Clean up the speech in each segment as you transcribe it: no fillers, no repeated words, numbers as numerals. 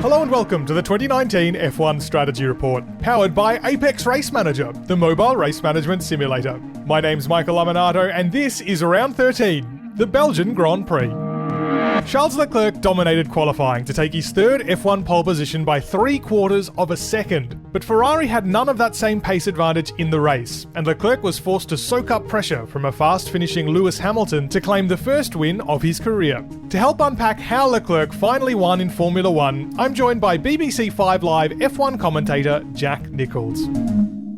Hello and welcome to the 2019 F1 Strategy Report, powered by Apex Race Manager, the mobile race management simulator. My name's Michael Lamonato, and this is round 13, the Belgian Grand Prix. Charles Leclerc dominated qualifying to take his third F1 pole position by 3/4 of a second, but Ferrari had none of that same pace advantage in the race, and Leclerc was forced to soak up pressure from a fast-finishing Lewis Hamilton to claim the first win of his career. To help unpack how Leclerc finally won in Formula 1, I'm joined by BBC 5 Live F1 commentator Jack Nicholls.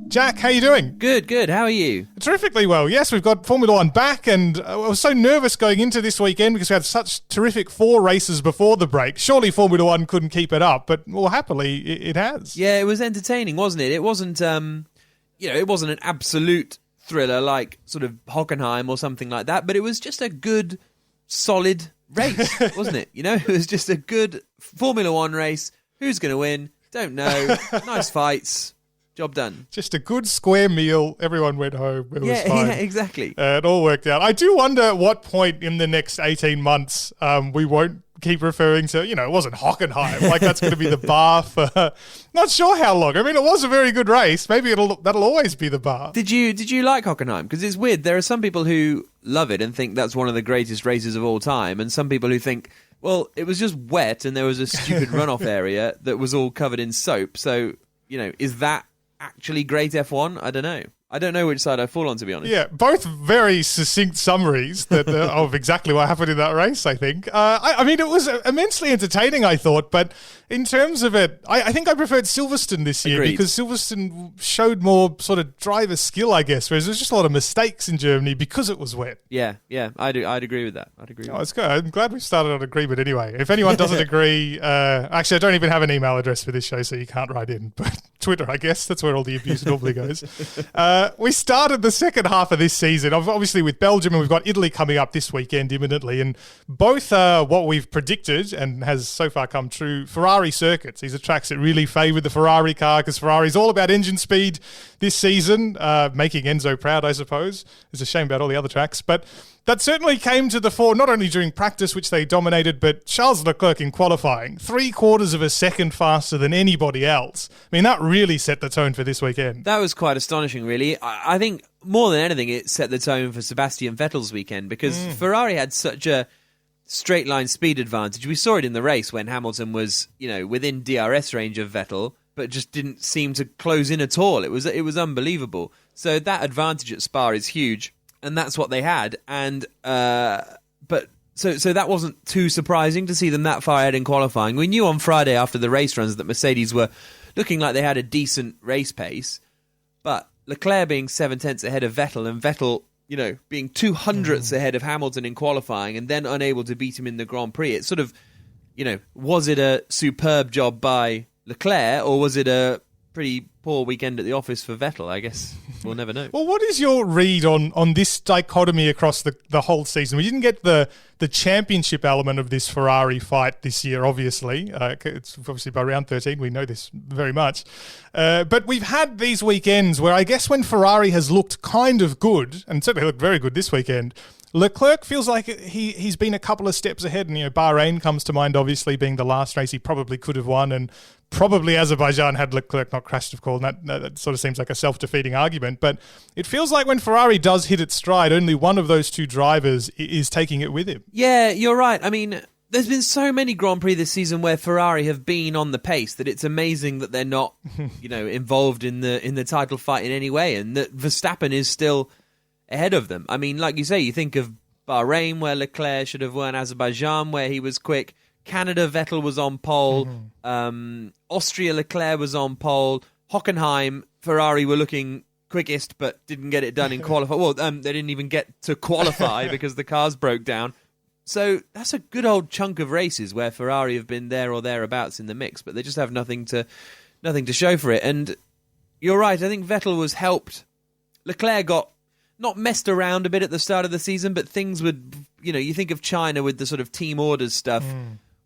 Jack, how you doing? Good. How are you? Terrifically well. Yes, we've got Formula 1 back, and I was so nervous going into this weekend because we had such terrific 4 races before the break. Surely Formula 1 couldn't keep it up, but well, happily it has. Yeah, it was entertaining, wasn't it? It wasn't, it wasn't an absolute thriller like sort of Hockenheim or something like that, but it was just a good, solid race, wasn't it? You know, it was just a good Formula 1 race. Who's going to win? Don't know. Nice fights. Job done. Just a good square meal. Everyone went home. It was fine. Yeah, exactly. It all worked out. I do wonder at what point in the next 18 months we won't keep referring to, it wasn't Hockenheim. Like that's going to be the bar for not sure how long. I mean, it was a very good race. Maybe that'll always be the bar. Did you like Hockenheim? Because it's weird. There are some people who love it and think that's one of the greatest races of all time, and some people who think, well, it was just wet and there was a stupid runoff area that was all covered in soap. So, is that actually great F1? I don't know. I don't know which side I fall on, to be honest. Yeah, both very succinct summaries of exactly what happened in that race, I think. I mean, it was immensely entertaining, I thought, but in terms of it, I think I preferred Silverstone this year. Agreed. Because Silverstone showed more sort of driver skill, I guess, whereas there's just a lot of mistakes in Germany because it was wet. Yeah, I'd agree with that. It's good. I'm glad we started on agreement anyway. If anyone doesn't agree, actually, I don't even have an email address for this show, so you can't write in, but Twitter, I guess. That's where all the abuse normally goes. We started the second half of this season, obviously with Belgium, and we've got Italy coming up this weekend imminently, and both are what we've predicted and has so far come true, Ferrari circuits. These are tracks that really favoured the Ferrari car because Ferrari's all about engine speed this season, making Enzo proud, I suppose. It's a shame about all the other tracks, but that certainly came to the fore, not only during practice, which they dominated, but Charles Leclerc in qualifying, 3/4 of a second faster than anybody else. I mean, that really set the tone for this weekend. That was quite astonishing, really. I think more than anything, it set the tone for Sebastian Vettel's weekend because Ferrari had such a straight line speed advantage. We saw it in the race when Hamilton was, within DRS range of Vettel, but just didn't seem to close in at all. It was unbelievable. So that advantage at Spa is huge. And that's what they had, and so that wasn't too surprising to see them that far ahead in qualifying. We knew on Friday after the race runs that Mercedes were looking like they had a decent race pace, but Leclerc being 7/10 ahead of Vettel, and Vettel, being 200ths ahead of Hamilton in qualifying, and then unable to beat him in the Grand Prix. It sort of, was it a superb job by Leclerc, or was it a pretty poor weekend at the office for Vettel? I guess we'll never know. Well, what is your read on this dichotomy across the whole season? We didn't get the championship element of this Ferrari fight this year, obviously. It's obviously by round 13. We know this very much. But we've had these weekends where I guess when Ferrari has looked kind of good, and certainly looked very good this weekend, Leclerc feels like he's been a couple of steps ahead, and Bahrain comes to mind, obviously being the last race he probably could have won, and probably Azerbaijan had Leclerc not crashed, of course, and that sort of seems like a self-defeating argument. But it feels like when Ferrari does hit its stride, only one of those two drivers is taking it with him. Yeah, you're right. I mean, there's been so many Grand Prix this season where Ferrari have been on the pace that it's amazing that they're not, involved in the title fight in any way, and that Verstappen is still ahead of them. I mean, like you say, you think of Bahrain where Leclerc should have won, Azerbaijan where he was quick, Canada, Vettel was on pole, Austria, Leclerc was on pole, Hockenheim, Ferrari were looking quickest but didn't get it done in qualify. Well, they didn't even get to qualify because the cars broke down. So that's a good old chunk of races where Ferrari have been there or thereabouts in the mix, but they just have nothing to show for it. And you're right, I think Vettel was helped. Leclerc got not messed around a bit at the start of the season, but things would, you think of China with the sort of team orders stuff,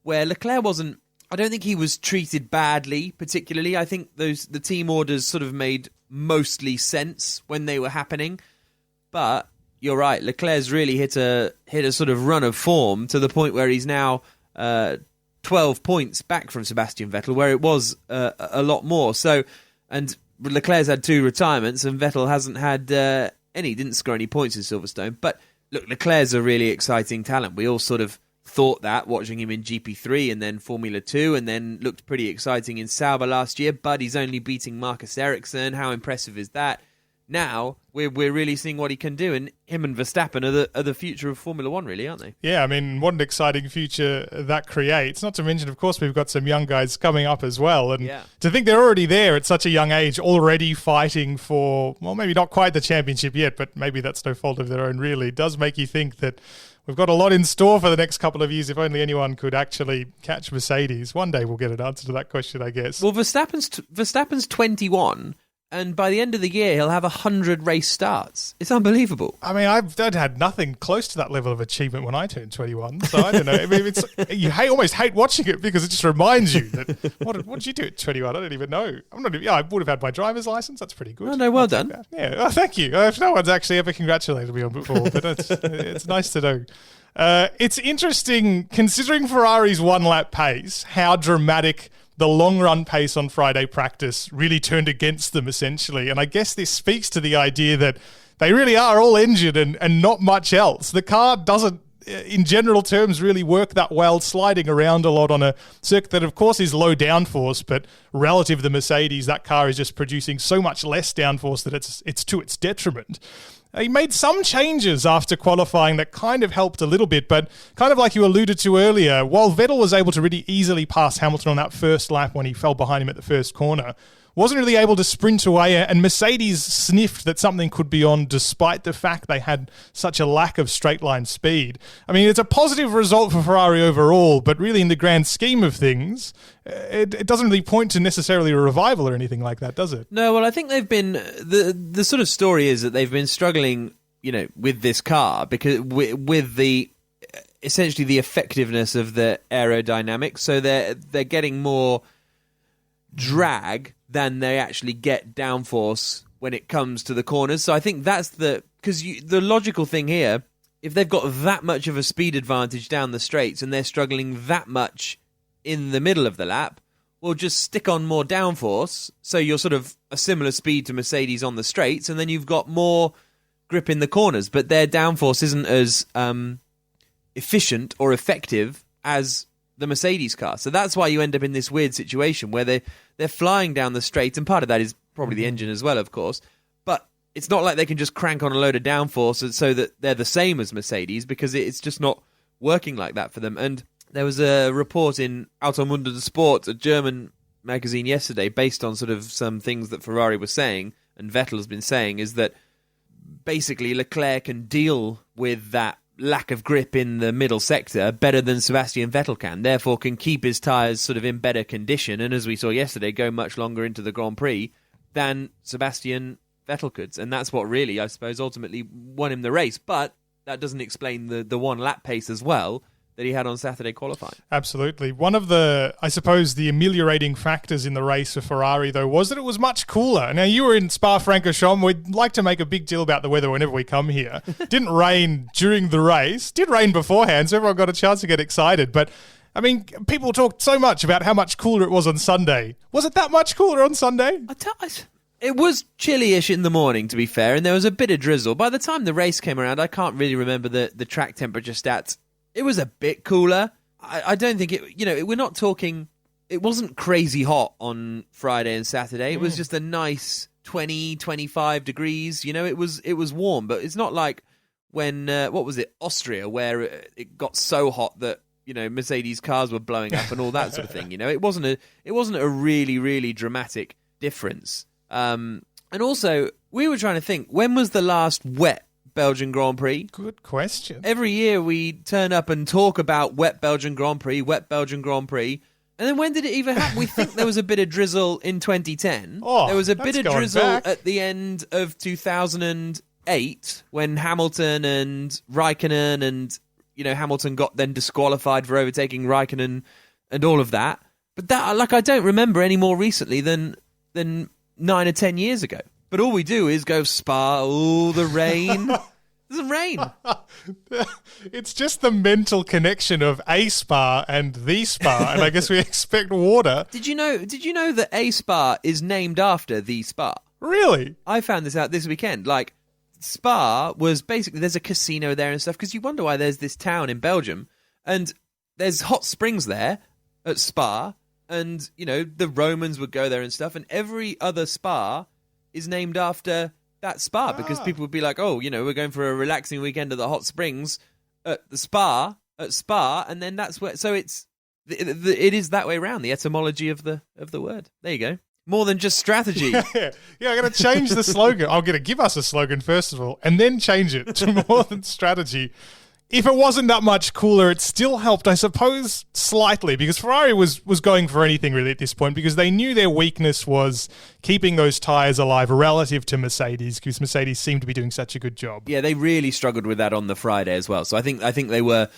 where Leclerc wasn't, I don't think he was treated badly, particularly. I think the team orders sort of made mostly sense when they were happening. But you're right, Leclerc's really hit a sort of run of form to the point where he's now 12 points back from Sebastian Vettel, where it was a lot more. So, and Leclerc's had 2 retirements, and Vettel hasn't had any. Didn't score any points in Silverstone. But look, Leclerc's a really exciting talent. We all sort of thought that, watching him in GP3 and then Formula 2, and then looked pretty exciting in Sauber last year. But he's only beating Marcus Ericsson. How impressive is that? Now we're really seeing what he can do, and him and Verstappen are the future of Formula One, really, aren't they? Yeah, I mean, what an exciting future that creates. Not to mention, of course, we've got some young guys coming up as well, and to think they're already there at such a young age, already fighting for, well, maybe not quite the championship yet, but maybe that's no fault of their own, really. It does make you think that we've got a lot in store for the next couple of years. If only anyone could actually catch Mercedes. One day we'll get an answer to that question, I guess. Well, Verstappen's 21. And by the end of the year, he'll have 100 race starts. It's unbelievable. I mean, I've had nothing close to that level of achievement when I turned 21. So I don't know. I mean, almost hate watching it because it just reminds you that what did you do at 21? I don't even know. I would have had my driver's license. That's pretty good. Oh, no, well done. Yeah, oh, thank you. No one's actually ever congratulated me on before, but it's nice to know. It's interesting, considering Ferrari's one-lap pace, how dramatic the long-run pace on Friday practice really turned against them, essentially. And I guess this speaks to the idea that they really are all engine and not much else. The car doesn't, in general terms, really work that well, sliding around a lot on a circuit that, of course, is low downforce, but relative to the Mercedes, that car is just producing so much less downforce that it's to its detriment. He made some changes after qualifying that kind of helped a little bit, but kind of like you alluded to earlier, while Vettel was able to really easily pass Hamilton on that first lap when he fell behind him at the first corner, wasn't really able to sprint away, and Mercedes sniffed that something could be on despite the fact they had such a lack of straight-line speed. I mean, it's a positive result for Ferrari overall, but really in the grand scheme of things, it doesn't really point to necessarily a revival or anything like that, does it? No, well, I think they've been... The sort of story is that they've been struggling, with this car, because with the... essentially the effectiveness of the aerodynamics, so they're getting more drag than they actually get downforce when it comes to the corners. So I think that's because the logical thing here, if they've got that much of a speed advantage down the straights and they're struggling that much in the middle of the lap, well, just stick on more downforce, so you're sort of a similar speed to Mercedes on the straights, and then you've got more grip in the corners, but their downforce isn't as efficient or effective as the Mercedes car. So that's why you end up in this weird situation where they're flying down the straight, and part of that is probably the engine as well, of course, but it's not like they can just crank on a load of downforce so that they're the same as Mercedes, because it's just not working like that for them. And there was a report in Automundo de Sport, a German magazine, yesterday, based on sort of some things that Ferrari was saying, and Vettel has been saying, is that basically Leclerc can deal with that lack of grip in the middle sector better than Sebastian Vettel can, therefore can keep his tyres sort of in better condition, and as we saw yesterday, go much longer into the Grand Prix than Sebastian Vettel could. And that's what really, I suppose, ultimately won him the race. But that doesn't explain the one lap pace as well that he had on Saturday qualifying. Absolutely. One of the, I suppose, the ameliorating factors in the race for Ferrari, though, was that it was much cooler. Now, you were in Spa-Francorchamps. We'd like to make a big deal about the weather whenever we come here. Didn't rain during the race. Did rain beforehand, so everyone got a chance to get excited. But, I mean, people talked so much about how much cooler it was on Sunday. Was it that much cooler on Sunday? It was chilly-ish in the morning, to be fair, and there was a bit of drizzle. By the time the race came around, I can't really remember the track temperature stats. It was a bit cooler. I don't think we're not talking, it wasn't crazy hot on Friday and Saturday. It was just a nice 20, 25 degrees. It was warm, but it's not like when, Austria, where it got so hot that, Mercedes cars were blowing up and all that sort of thing. It wasn't a really, really dramatic difference. And also, we were trying to think, when was the last wet Belgian Grand Prix? Good question. Every year we turn up and talk about wet Belgian Grand Prix, and then when did it even happen? We think there was a bit of drizzle in 2010. There was a bit of drizzle at the end of 2008 when Hamilton and Raikkonen and Hamilton got then disqualified for overtaking Raikkonen and all of that. But that, I don't remember any more recently than 9 or 10 years ago. But all we do is go Spa, the rain. Doesn't rain. It's just the mental connection of a spa and the spa, and I guess we expect water. Did you know that a spa is named after the spa? Really? I found this out this weekend. Like, Spa was basically, there's a casino there and stuff, because you wonder why there's this town in Belgium, and there's hot springs there at Spa, and, you know, the Romans would go there and stuff, and every other spa is named after that spa, because people would be like, oh, you know, we're going for a relaxing weekend at the hot springs at Spa, and then that's where, so it is that way around, the etymology of the word. There you go. More than just strategy. Yeah, I'm going to change the slogan. I'm going to give us a slogan first of all, and then change it to more than strategy. If it wasn't that much cooler, it still helped, I suppose, slightly, because Ferrari was going for anything really at this point, because they knew their weakness was keeping those tyres alive relative to Mercedes, because Mercedes seemed to be doing such a good job. Yeah, they really struggled with that on the Friday as well. So I think they were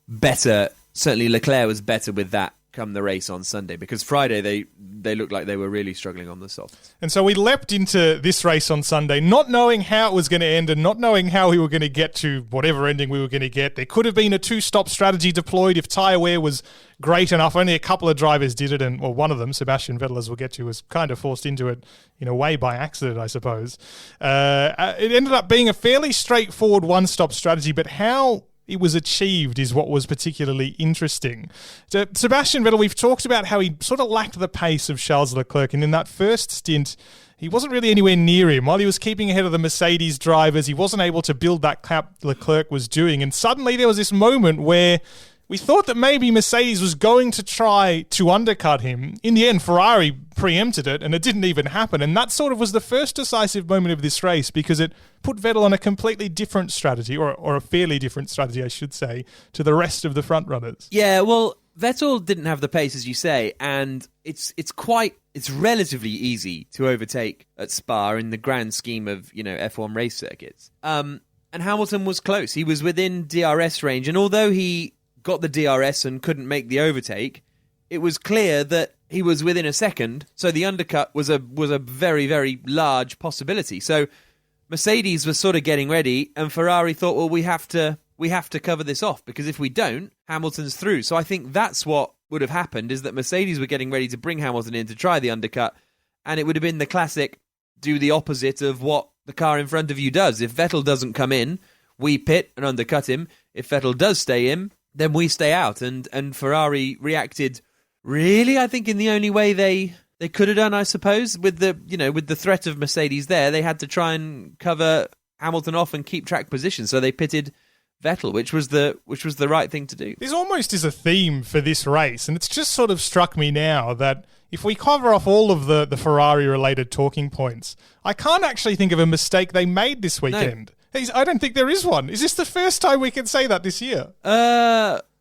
better. Certainly Leclerc was better with that come the race on Sunday, because Friday they looked like they were really struggling on the softs. And so we leapt into this race on Sunday, not knowing how it was going to end and not knowing how we were going to get to whatever ending we were going to get. There could have been a two-stop strategy deployed if tyre wear was great enough. Only a couple of drivers did it, and one of them, Sebastian Vettel, as we'll get to, was kind of forced into it in a way by accident, I suppose. It ended up being a fairly straightforward one-stop strategy, but how it was achieved is what was particularly interesting. So Sebastian Vettel, we've talked about how he sort of lacked the pace of Charles Leclerc, and in that first stint, he wasn't really anywhere near him. While he was keeping ahead of the Mercedes drivers, he wasn't able to build that gap Leclerc was doing, and suddenly there was this moment where we thought that maybe Mercedes was going to try to undercut him. In the end, Ferrari preempted it, and it didn't even happen. And that sort of was the first decisive moment of this race, because it put Vettel on a completely different strategy, or a fairly different strategy, I should say, to the rest of the front runners. Yeah, well, Vettel didn't have the pace, as you say, and it's relatively easy to overtake at Spa in the grand scheme of, you know, F1 race circuits. And Hamilton was close. He was within DRS range, and although he got the DRS and couldn't make the overtake, it was clear that he was within a second, so the undercut was a very, very large possibility. So Mercedes was sort of getting ready, and Ferrari thought, well, we have to cover this off, because if we don't, Hamilton's through. So I think that's what would have happened, is that Mercedes were getting ready to bring Hamilton in to try the undercut, and it would have been the classic do the opposite of what the car in front of you does. If Vettel doesn't come in, we pit and undercut him. If Vettel does stay in, then we stay out. And Ferrari reacted, really, I think, in the only way they could have done, I suppose, with the threat of Mercedes there. They had to try and cover Hamilton off and keep track position, so they pitted Vettel, which was the right thing to do. This almost is a theme for this race, and it's just sort of struck me now that if we cover off all of the Ferrari-related talking points, I can't actually think of a mistake they made this weekend. No. I don't think there is one. Is this the first time we can say that this year?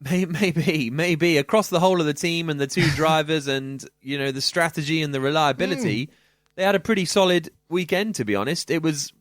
Maybe across the whole of the team and the two drivers and, you know, the strategy and the reliability, they had a pretty solid weekend, to be honest. It was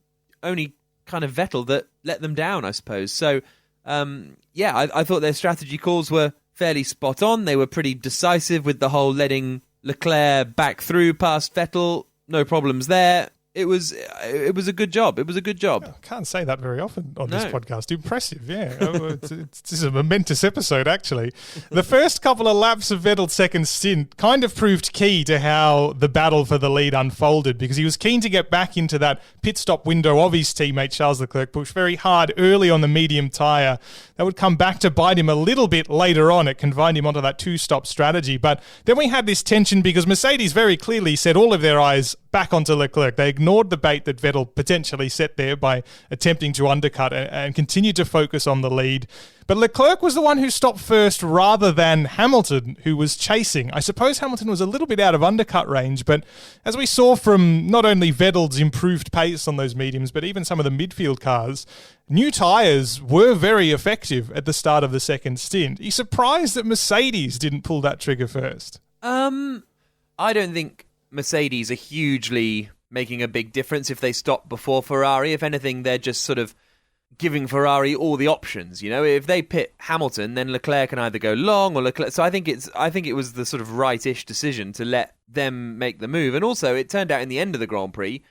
only kind of Vettel that let them down, I suppose. So, I thought their strategy calls were fairly spot on. They were pretty decisive with the whole letting Leclerc back through past Vettel. No problems there. It was a good job. It was a good job. I can't say that very often on this podcast. Impressive, yeah. This is a momentous episode, actually. The first couple of laps of Vettel's second stint kind of proved key to how the battle for the lead unfolded, because he was keen to get back into that pit stop window of his teammate Charles Leclerc, pushed very hard early on the medium tyre. That would come back to bite him a little bit later on. It confined him onto that two-stop strategy. But then we had this tension because Mercedes very clearly set all of their eyes back onto Leclerc. They ignored the bait that Vettel potentially set there by attempting to undercut and continued to focus on the lead. But Leclerc was the one who stopped first rather than Hamilton, who was chasing. I suppose Hamilton was a little bit out of undercut range, but as we saw from not only Vettel's improved pace on those mediums, but even some of the midfield cars, new tyres were very effective at the start of the second stint. Are you surprised that Mercedes didn't pull that trigger first? I don't think Mercedes are hugely making a big difference if they stop before Ferrari. If anything, they're just sort of giving Ferrari all the options. You know, if they pit Hamilton, then Leclerc can either go long or Leclerc. So I think it was the sort of right-ish decision to let them make the move. And also, it turned out in the end of the Grand Prix,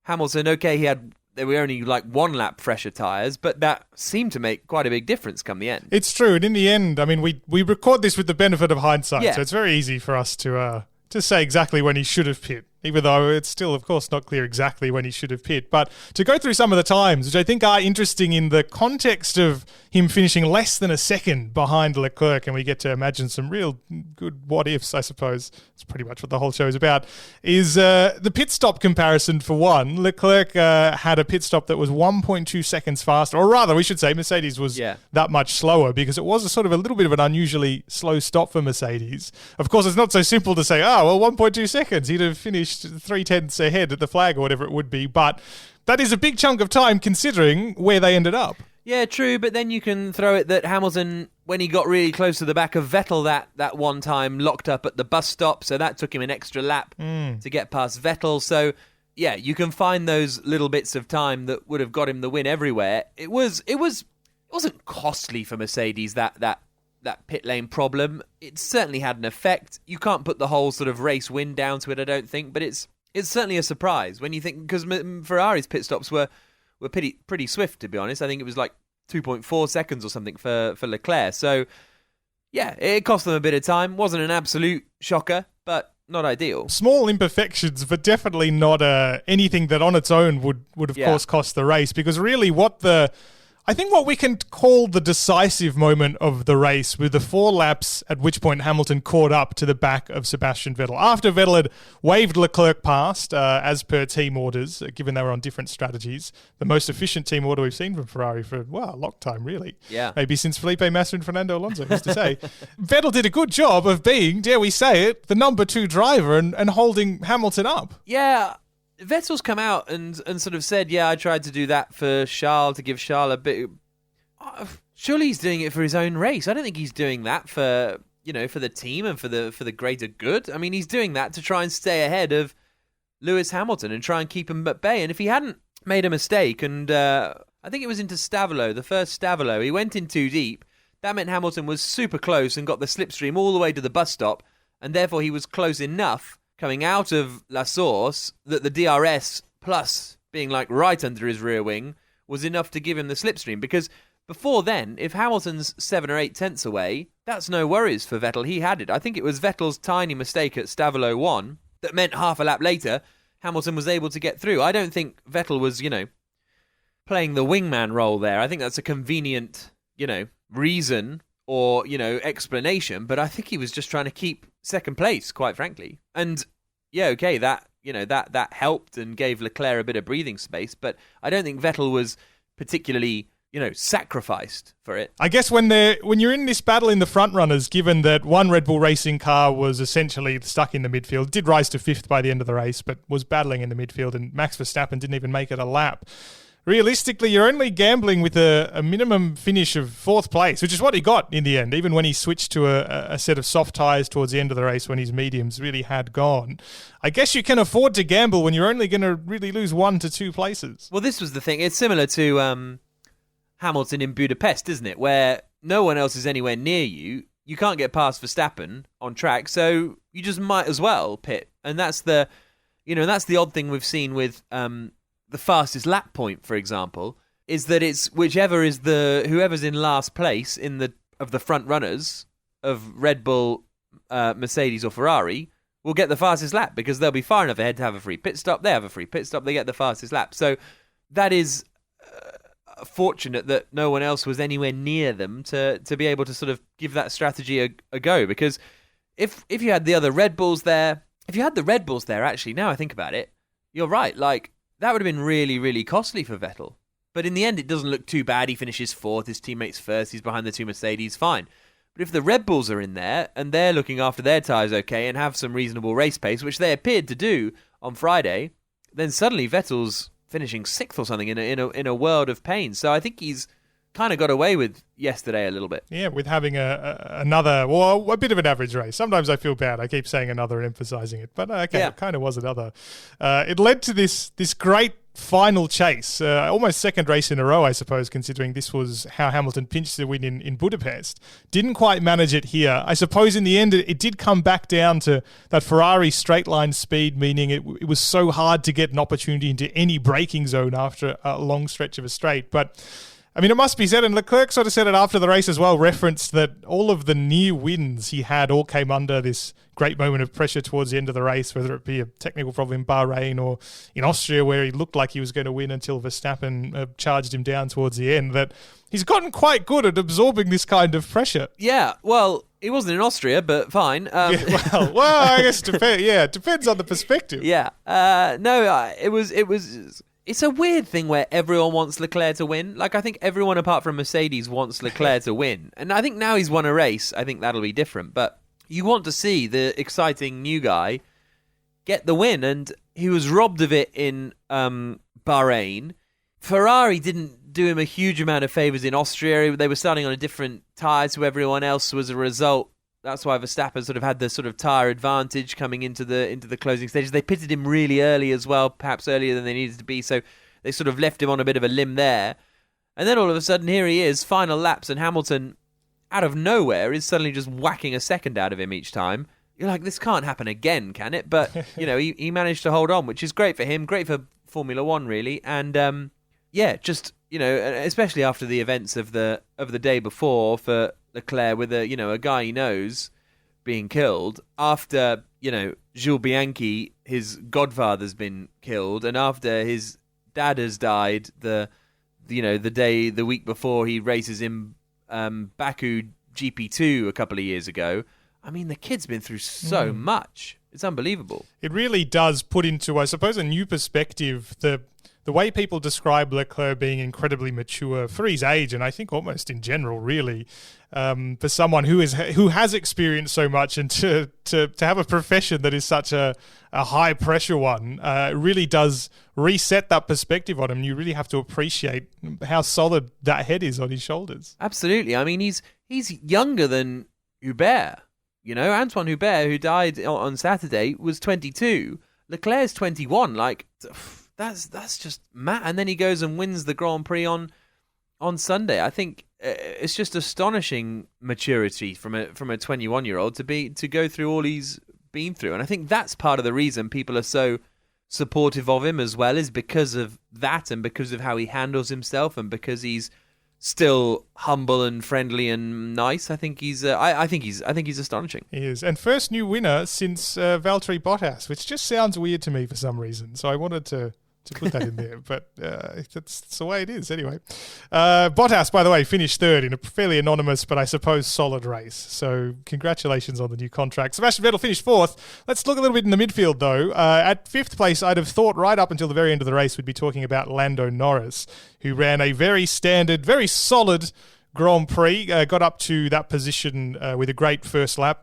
Hamilton, okay, he had They were only like 1 lap fresher tyres, but that seemed to make quite a big difference come the end. It's true. And in the end, I mean, we record this with the benefit of hindsight, so it's very easy for us to say exactly when he should have pit, even though it's still, of course, not clear exactly when he should have pit. But to go through some of the times, which I think are interesting in the context of him finishing less than a second behind Leclerc, and we get to imagine some real good what-ifs, I suppose. It's pretty much what the whole show is about, is the pit stop comparison for one. Leclerc had a pit stop that was 1.2 seconds faster, or rather, we should say Mercedes was that much slower, because it was a sort of a little bit of an unusually slow stop for Mercedes. Of course, it's not so simple to say, 1.2 seconds, he'd have finished 3/10 ahead at the flag or whatever it would be, but that is a big chunk of time considering where they ended up. Yeah, true, but then you can throw it that Hamilton, when he got really close to the back of Vettel that one time, locked up at the bus stop, so that took him an extra lap to get past Vettel. So, yeah, you can find those little bits of time that would have got him the win everywhere. It wasn't costly for Mercedes, that pit lane problem. It certainly had an effect. You can't put the whole sort of race win down to it, I don't think, but it's certainly a surprise when you think, because Ferrari's pit stops were pretty swift, to be honest. I think it was like 2.4 seconds or something for Leclerc. So, yeah, it cost them a bit of time. Wasn't an absolute shocker, but not ideal. Small imperfections, but definitely not anything that on its own would of course cost the race, because really I think what we can call the decisive moment of the race were the 4 laps at which point Hamilton caught up to the back of Sebastian Vettel. After Vettel had waved Leclerc past, as per team orders, given they were on different strategies, the most efficient team order we've seen from Ferrari for, a long time, really. Yeah. Maybe since Felipe Massa and Fernando Alonso, used to say. Vettel did a good job of being, dare we say it, the number 2 driver and holding Hamilton up. Yeah. Vettel's come out and sort of said, I tried to do that for Charles, to give Charles a bit. Surely he's doing it for his own race. I don't think he's doing that for the team and for the greater good. I mean, he's doing that to try and stay ahead of Lewis Hamilton and try and keep him at bay. And if he hadn't made a mistake, and I think it was into Stavolo, the first Stavolo, he went in too deep. That meant Hamilton was super close and got the slipstream all the way to the bus stop, and therefore he was close enough coming out of La Source that the DRS plus being like right under his rear wing was enough to give him the slipstream. Because before then, if Hamilton's 7 or 8 tenths away, that's no worries for Vettel. He had it. I think it was Vettel's tiny mistake at Stavolo 1 that meant half a lap later Hamilton was able to get through. I don't think Vettel was, playing the wingman role there. I think that's a convenient, reason or, explanation, but I think he was just trying to keep second place, quite frankly. And that helped and gave Leclerc a bit of breathing space, but I don't think Vettel was particularly, sacrificed for it. I guess when you're in this battle in the front runners, given that one Red Bull Racing car was essentially stuck in the midfield, did rise to 5th by the end of the race, but was battling in the midfield, and Max Verstappen didn't even make it a lap. Realistically, you're only gambling with a minimum finish of 4th place, which is what he got in the end, even when he switched to a set of soft tyres towards the end of the race when his mediums really had gone. I guess you can afford to gamble when you're only going to really lose 1 to 2 places. Well, this was the thing. It's similar to Hamilton in Budapest, isn't it? Where no one else is anywhere near you. You can't get past Verstappen on track, so you just might as well pit. And that's the odd thing we've seen with the fastest lap point, for example, is that it's whoever's in last place of the front runners of Red Bull, Mercedes or Ferrari will get the fastest lap because they'll be far enough ahead to have a free pit stop. They have a free pit stop. They get the fastest lap. So that is fortunate that no one else was anywhere near them to be able to sort of give that strategy a go. Because if you had the other Red Bulls there, actually, now I think about it, you're right. Like, that would have been really, really costly for Vettel. But in the end, it doesn't look too bad. He finishes 4th, his teammates first, he's behind the 2 Mercedes, fine. But if the Red Bulls are in there, and they're looking after their tyres okay, and have some reasonable race pace, which they appeared to do on Friday, then suddenly Vettel's finishing 6th or something in a world of pain. So I think he's kind of got away with yesterday a little bit. Yeah, with having a bit of an average race. Sometimes I feel bad. I keep saying another and emphasizing it, but it kind of was another. It led to this great final chase, almost second race in a row, I suppose, considering this was how Hamilton pinched the win in Budapest. Didn't quite manage it here. I suppose in the end, it did come back down to that Ferrari straight line speed, meaning it was so hard to get an opportunity into any braking zone after a long stretch of a straight. But I mean, it must be said, and Leclerc sort of said it after the race as well, referenced that all of the near wins he had all came under this great moment of pressure towards the end of the race, whether it be a technical problem in Bahrain or in Austria where he looked like he was going to win until Verstappen charged him down towards the end, that he's gotten quite good at absorbing this kind of pressure. Yeah, well, he wasn't in Austria, but fine. Well, I guess it depends on the perspective. Yeah. It was... It's a weird thing where everyone wants Leclerc to win. Like, I think everyone apart from Mercedes wants Leclerc to win. And I think now he's won a race, I think that'll be different. But you want to see the exciting new guy get the win. And he was robbed of it in Bahrain. Ferrari didn't do him a huge amount of favours in Austria. They were starting on a different tyre to everyone else. So as a result, that's why Verstappen sort of had the sort of tyre advantage coming into the closing stages. They pitted him really early as well, perhaps earlier than they needed to be, so they sort of left him on a bit of a limb there. And then all of a sudden, here he is, final laps, and Hamilton, out of nowhere, is suddenly just whacking a second out of him each time. You're like, this can't happen again, can it? But, he managed to hold on, which is great for him, great for Formula One, really. And, especially after the events of the day before for Leclerc with a guy he knows being killed, after Jules Bianchi, his godfather's been killed, and after his dad has died the week before he races in Baku GP2 a couple of years ago. I mean, the kid's been through so much. It's unbelievable. It really does put into, I suppose, a new perspective the way people describe Leclerc being incredibly mature for his age, and I think almost in general, really, for someone who has experienced so much, and to have a profession that is such a high pressure one, really does reset that perspective on him. You really have to appreciate how solid that head is on his shoulders. Absolutely. I mean, he's younger than Hubert. Antoine Hubert, who died on Saturday, was 22. Leclerc's 21. Like, That's just mad. And then he goes and wins the Grand Prix on Sunday. I think it's just astonishing maturity from a 21-year-old to go through all he's been through. And I think that's part of the reason people are so supportive of him as well, is because of that and because of how he handles himself and because he's still humble and friendly and nice. I think he's astonishing. He is. And first new winner since Valtteri Bottas, which just sounds weird to me for some reason. So I wanted to put that in there, but that's the way it is anyway. Bottas, by the way, finished third in a fairly anonymous, but I suppose solid race. So congratulations on the new contract. Sebastian Vettel finished fourth. Let's look a little bit in the midfield, though. At fifth place, I'd have thought right up until the very end of the race, we'd be talking about Lando Norris, who ran a very standard, very solid Grand Prix, got up to that position with a great first lap,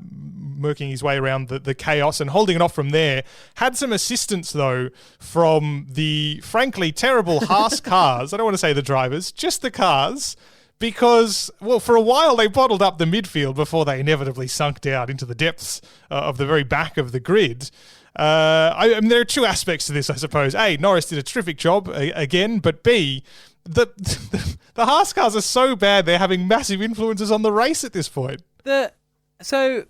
working his way around the chaos and holding it off from there. Had some assistance, though, from the frankly terrible Haas cars. I don't want to say the drivers, just the cars, because, well, for a while they bottled up the midfield before they inevitably sunk down into the depths of the very back of the grid. I mean, there are two aspects to this, I suppose. A, Norris did a terrific job again, but B, the Haas cars are so bad they're having massive influences on the race at this point. So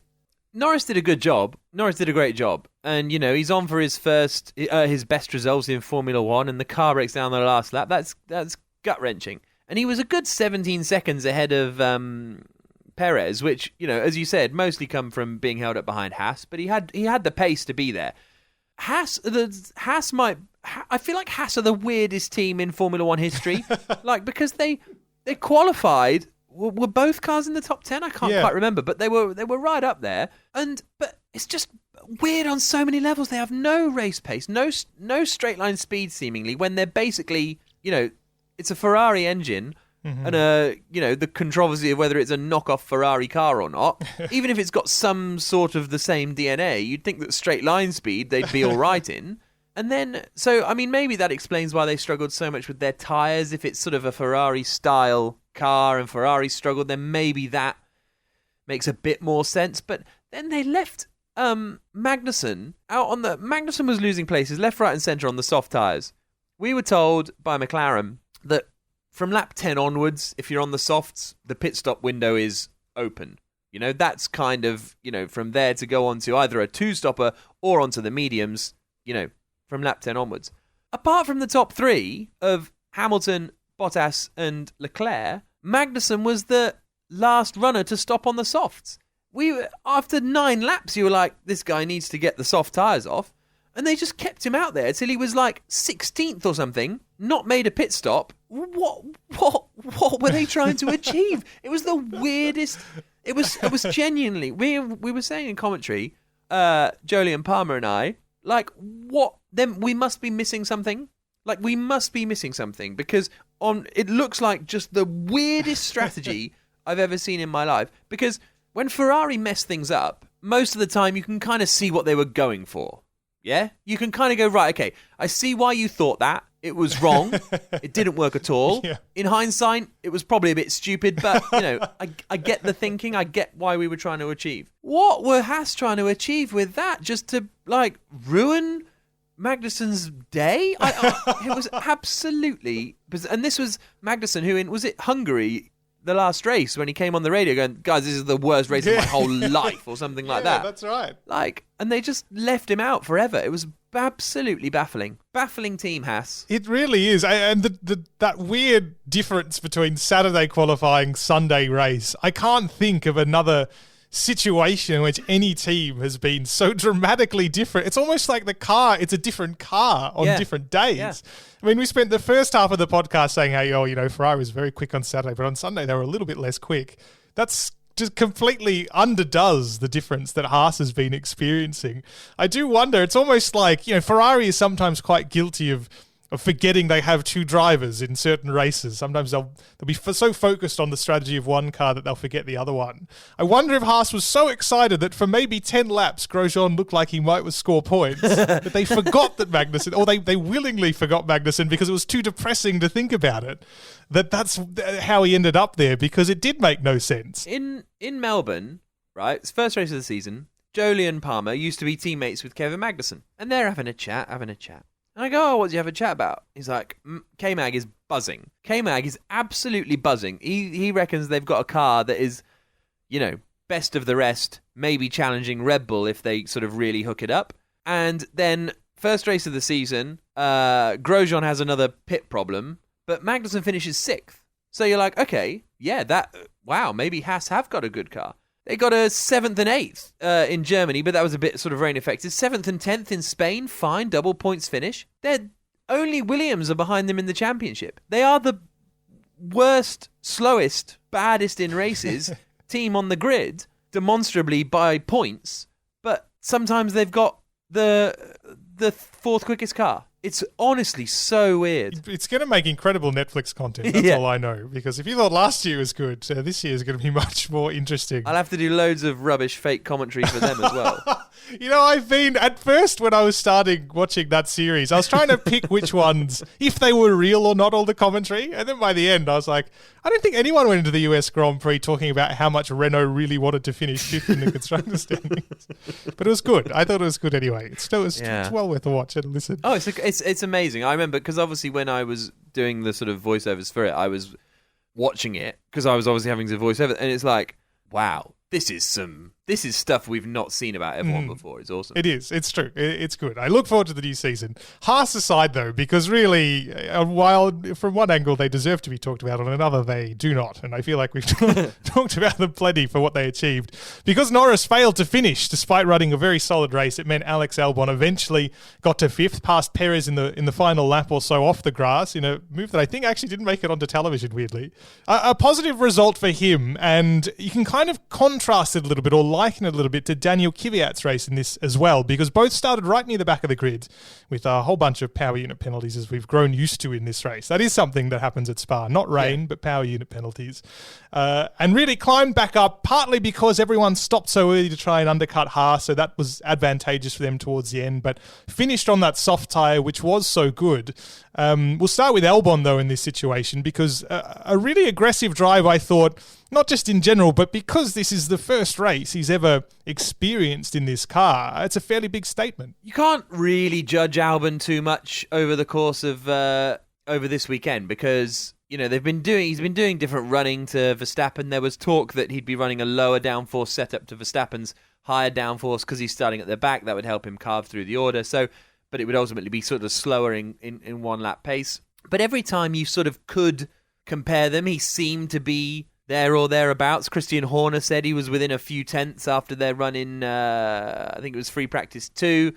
Norris did a good job. Norris did a great job, and he's on for his best results in Formula One, and the car breaks down on the last lap. That's gut wrenching, and he was a good 17 seconds ahead of Perez, which as you said, mostly come from being held up behind Haas, but he had the pace to be there. I feel like Haas are the weirdest team in Formula One history, because they qualified. Were both cars in the top 10? I can't quite remember, but they were right up there. But it's just weird on so many levels. They have no race pace, no straight line speed seemingly, when they're basically, it's a Ferrari engine. Mm-hmm. And the controversy of whether it's a knockoff Ferrari car or not, even if it's got some sort of the same DNA, you'd think that straight line speed they'd be all right in. And then, so, I mean, maybe that explains why they struggled so much with their tyres. If it's sort of a Ferrari-style car and Ferrari struggled, then maybe that makes a bit more sense. But then they left Magnussen out on the... Magnussen was losing places left, right and centre on the soft tyres, we were told by McLaren that from lap 10 onwards, if you're on the softs, the pit stop window is open. You know, that's kind of, you know, from there to go on to either a two-stopper or onto the mediums, you know, from lap 10 onwards. Apart from the top three of Hamilton, Bottas and Leclerc, Magnussen was the last runner to stop on the softs. After 9 laps, you were like, this guy needs to get the soft tyres off. And they just kept him out there till he was like 16th or something, not made a pit stop. What were they trying to achieve? It was the weirdest. It was genuinely. We were saying in commentary, Jolyon Palmer and I, like, what? Then we must be missing something. Like, we must be missing something because it looks like just the weirdest strategy I've ever seen in my life. Because when Ferrari messed things up, most of the time you can kind of see what they were going for. Yeah? You can kind of go, right, okay, I see why you thought that. It was wrong. It didn't work at all. Yeah. In hindsight, it was probably a bit stupid, but, you know, I get the thinking. I get why we were trying to achieve. What were Haas trying to achieve with that? Just to, like, ruin Magnussen's day? It was absolutely... And this was Magnussen who, was it Hungary, the last race, when he came on the radio going, guys, this is the worst race of my whole life, or something like that. Yeah, that's right. Like, and they just left him out forever. It was absolutely baffling. Baffling team, Haas. It really is. And that weird difference between Saturday qualifying, Sunday race, I can't think of another situation in which any team has been so dramatically different. It's almost like it's a different car on different days. Yeah. I mean, we spent the first half of the podcast saying how, you know, Ferrari was very quick on Saturday, but on Sunday they were a little bit less quick. That's just completely underdoes the difference that Haas has been experiencing. I do wonder, it's almost like, you know, Ferrari is sometimes quite guilty of forgetting they have two drivers in certain races. Sometimes they'll be so focused on the strategy of one car that they'll forget the other one. I wonder if Haas was so excited that for maybe 10 laps, Grosjean looked like he might score points, that they forgot that Magnussen, or they willingly forgot Magnussen because it was too depressing to think about it. That's how he ended up there, because it did make no sense. In Melbourne, right, it's first race of the season, Jolyon Palmer used to be teammates with Kevin Magnussen, and they're having a chat. And I go, what do you have a chat about? He's like, K-Mag is buzzing. K-Mag is absolutely buzzing. He reckons they've got a car that is, you know, best of the rest, maybe challenging Red Bull if they sort of really hook it up. And then first race of the season, Grosjean has another pit problem, but Magnussen finishes 6th. So you're like, okay, yeah, wow, maybe Haas have got a good car. They got a 7th and 8th in Germany, but that was a bit sort of rain affected. 7th and 10th in Spain, fine, double points finish. Only Williams are behind them in the championship. They are the worst, slowest, baddest in races team on the grid, demonstrably by points, but sometimes they've got the 4th quickest car. It's honestly so weird. It's going to make incredible Netflix content. That's all I know. Because if you thought last year was good, this year is going to be much more interesting. I'll have to do loads of rubbish fake commentary for them as well. You know, I've been, at first when I was starting watching that series, I was trying to pick which ones, if they were real or not, all the commentary. And then by the end, I was like, I don't think anyone went into the US Grand Prix talking about how much Renault really wanted to finish 5th in the constructors' standings. But it was good. I thought it was good anyway. It's well worth a watch and listen. Oh, it's amazing. I remember, because obviously when I was doing the sort of voiceovers for it, I was watching it because I was obviously having to voice over, and it's like, wow, this is stuff we've not seen about F1 before. It's awesome. It is. It's true. It's good. I look forward to the new season. Haas aside, though, because really, while from one angle they deserve to be talked about, on another they do not. And I feel like we've talked about them plenty for what they achieved. Because Norris failed to finish despite running a very solid race, it meant Alex Albon eventually got to 5th, past Perez in the final lap or so off the grass, in a move that I think actually didn't make it onto television, weirdly. A positive result for him, and you can kind of contrast it a little bit, or liken it a little bit, to Daniel Kvyat's race in this as well, because both started right near the back of the grid with a whole bunch of power unit penalties, as we've grown used to in this race. That is something that happens at Spa. Not rain, but power unit penalties. And really climbed back up, partly because everyone stopped so early to try and undercut Haas, so that was advantageous for them towards the end, but finished on that soft tyre, which was so good. We'll start with Albon, though, in this situation, because a really aggressive drive, I thought, not just in general, but because this is the first race he's ever experienced in this car, it's a fairly big statement. You can't really judge Albon too much over the course of over this weekend because he's been doing different running to Verstappen. There was talk that he'd be running a lower downforce setup to Verstappen's higher downforce because he's starting at the back. That would help him carve through the order. But it would ultimately be sort of slower in one lap pace. But every time you sort of could compare them, he seemed to be there or thereabouts. Christian Horner said he was within a few tenths after their run in, I think it was free practice 2.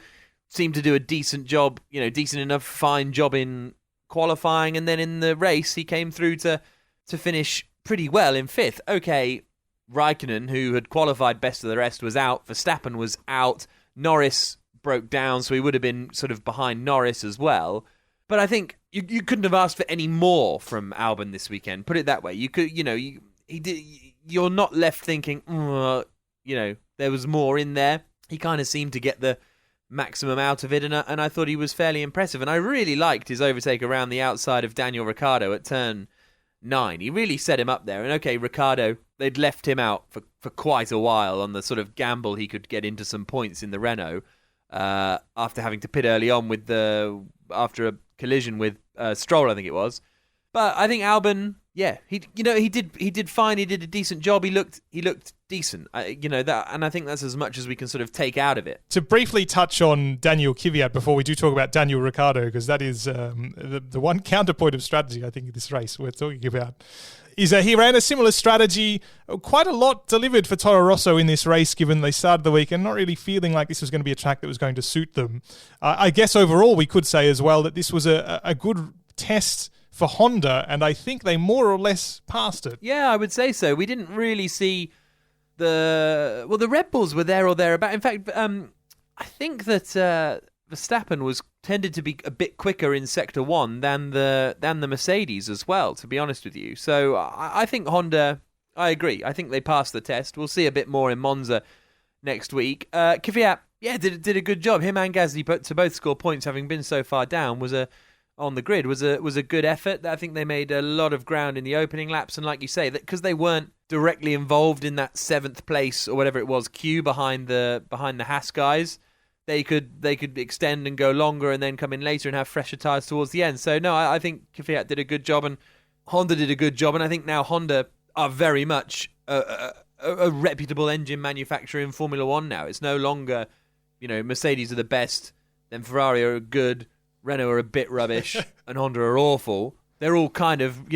Seemed to do a decent job, decent enough, fine job in qualifying. And then in the race, he came through to finish pretty well in 5th. Okay, Raikkonen, who had qualified best of the rest, was out. Verstappen was out. Norris broke down, so he would have been sort of behind Norris as well. But I think you couldn't have asked for any more from Albon this weekend. Put it that way. You could, you're not left thinking, there was more in there. He kind of seemed to get the maximum out of it, and I thought he was fairly impressive. And I really liked his overtake around the outside of Daniel Ricciardo at turn 9. He really set him up there. And okay, Ricciardo, they'd left him out for quite a while on the sort of gamble he could get into some points in the Renault after having to pit early on after a collision with Stroll, I think it was. But I think Albon, he did fine. He did a decent job. He looked decent. And I think that's as much as we can sort of take out of it. To briefly touch on Daniel Kvyat before we do talk about Daniel Ricciardo, because that is the one counterpoint of strategy I think in this race we're talking about, is that he ran a similar strategy. Quite a lot delivered for Toro Rosso in this race, given they started the weekend not really feeling like this was going to be a track that was going to suit them. I guess overall we could say as well that this was a good test for Honda, and I think they more or less passed it. Yeah, I would say so. We didn't really see the Red Bulls were there or thereabout. In fact, I think that Verstappen tended to be a bit quicker in Sector 1 than the Mercedes as well, to be honest with you. So I think Honda, I agree. I think they passed the test. We'll see a bit more in Monza next week. Kvyat, did a good job. Him and Gasly to both score points, having been so far down, on the grid was a good effort. I think they made a lot of ground in the opening laps, and like you say, that because they weren't directly involved in that 7th place or whatever it was queue behind the Haas guys, they could extend and go longer and then come in later and have fresher tyres towards the end. So no, I think Kvyat did a good job and Honda did a good job, and I think now Honda are very much a reputable engine manufacturer in Formula One now. It's no longer, Mercedes are the best, then Ferrari are good, Renault are a bit rubbish, and Honda are awful. They're all kind of,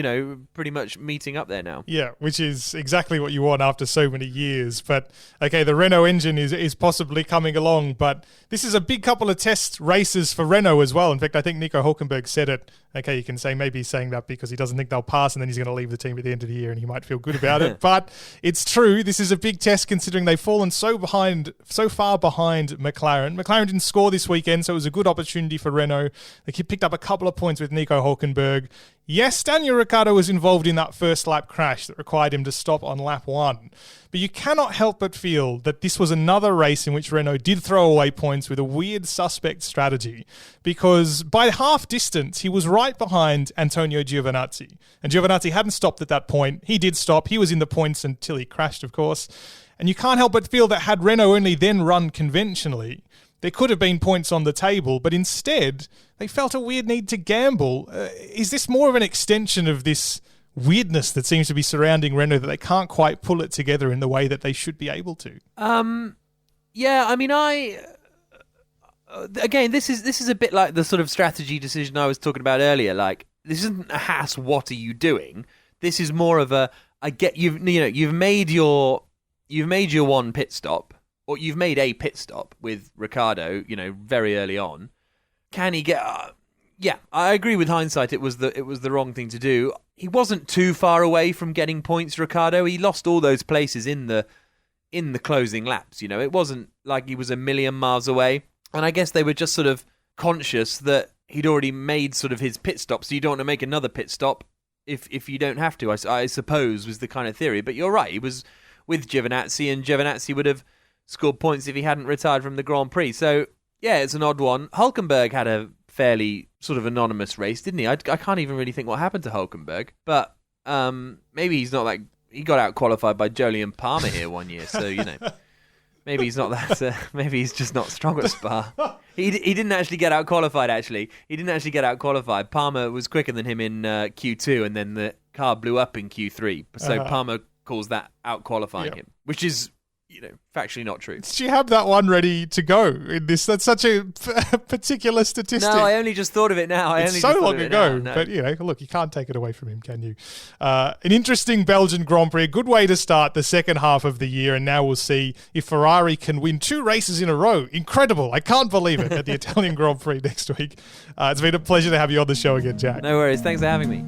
pretty much meeting up there now. Yeah, which is exactly what you want after so many years. But, okay, the Renault engine is possibly coming along, but this is a big couple of test races for Renault as well. In fact, I think Nico Hülkenberg said it. Okay, you can say maybe he's saying that because he doesn't think they'll pass and then he's going to leave the team at the end of the year and he might feel good about it. But it's true. This is a big test considering they've fallen so far behind McLaren. McLaren didn't score this weekend, so it was a good opportunity for Renault. They picked up a couple of points with Nico Hülkenberg. Yes, Daniel Ricciardo was involved in that first lap crash that required him to stop on lap 1. But you cannot help but feel that this was another race in which Renault did throw away points with a weird suspect strategy, because by half distance, he was right behind Antonio Giovinazzi. And Giovinazzi hadn't stopped at that point. He did stop. He was in the points until he crashed, of course. And you can't help but feel that had Renault only then run conventionally, there could have been points on the table, but instead, they felt a weird need to gamble. Is this more of an extension of this weirdness that seems to be surrounding Renault, that they can't quite pull it together in the way that they should be able to? Yeah, I mean, again, this is a bit like the sort of strategy decision I was talking about earlier. Like, this isn't a Haas, what are you doing? This is more of a, you've made your one pit stop, or you've made a pit stop with Ricciardo, very early on. Can he get? Yeah, I agree with hindsight. It was the wrong thing to do. He wasn't too far away from getting points, Ricciardo. He lost all those places in the closing laps. It wasn't like he was a million miles away. And I guess they were just sort of conscious that he'd already made sort of his pit stop, so you don't want to make another pit stop if you don't have to. I suppose was the kind of theory. But you're right. He was with Giovinazzi, and Giovinazzi would have scored points if he hadn't retired from the Grand Prix. So, yeah, it's an odd one. Hülkenberg had a fairly sort of anonymous race, didn't he? I can't even really think what happened to Hülkenberg. But maybe he's not he got out qualified by Jolyon Palmer here one year, so maybe he's not that. Maybe he's just not strong at Spa. He didn't actually get out qualified. Actually, he didn't actually get out qualified. Palmer was quicker than him in Q2, and then the car blew up in Q3. So Palmer calls that out qualifying him, which is factually not true. Did you have that one ready to go in this? That's such a particular statistic. No, I only just thought of it now. It's so long ago, but look, you can't take it away from him, can you? An interesting Belgian Grand Prix, a good way to start the second half of the year, and now we'll see if Ferrari can win 2 races in a row. Incredible. I can't believe it, at the Italian Grand Prix next week. It's been a pleasure to have you on the show again, Jack. No worries. Thanks for having me.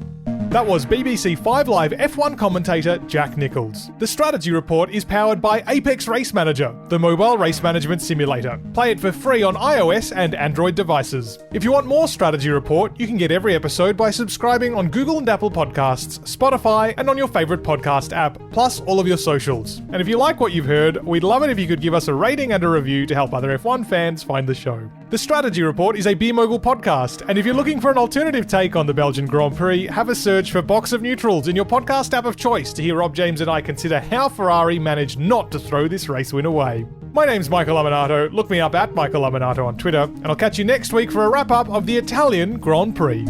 That was BBC 5 Live F1 commentator Jack Nicholls. The Strategy Report is powered by Apex Race Manager, the mobile race management simulator. Play it for free on iOS and Android devices. If you want more Strategy Report, you can get every episode by subscribing on Google and Apple Podcasts, Spotify, and on your favourite podcast app, plus all of your socials. And if you like what you've heard, we'd love it if you could give us a rating and a review to help other F1 fans find the show. The Strategy Report is a Beer Mogul podcast, and if you're looking for an alternative take on the Belgian Grand Prix, have a search for Box of Neutrals in your podcast app of choice to hear Rob James and I consider how Ferrari managed not to throw this race win away. My name's Michael Lamonato. Look me up at Michael Lamonato on Twitter, and I'll catch you next week for a wrap-up of the Italian Grand Prix.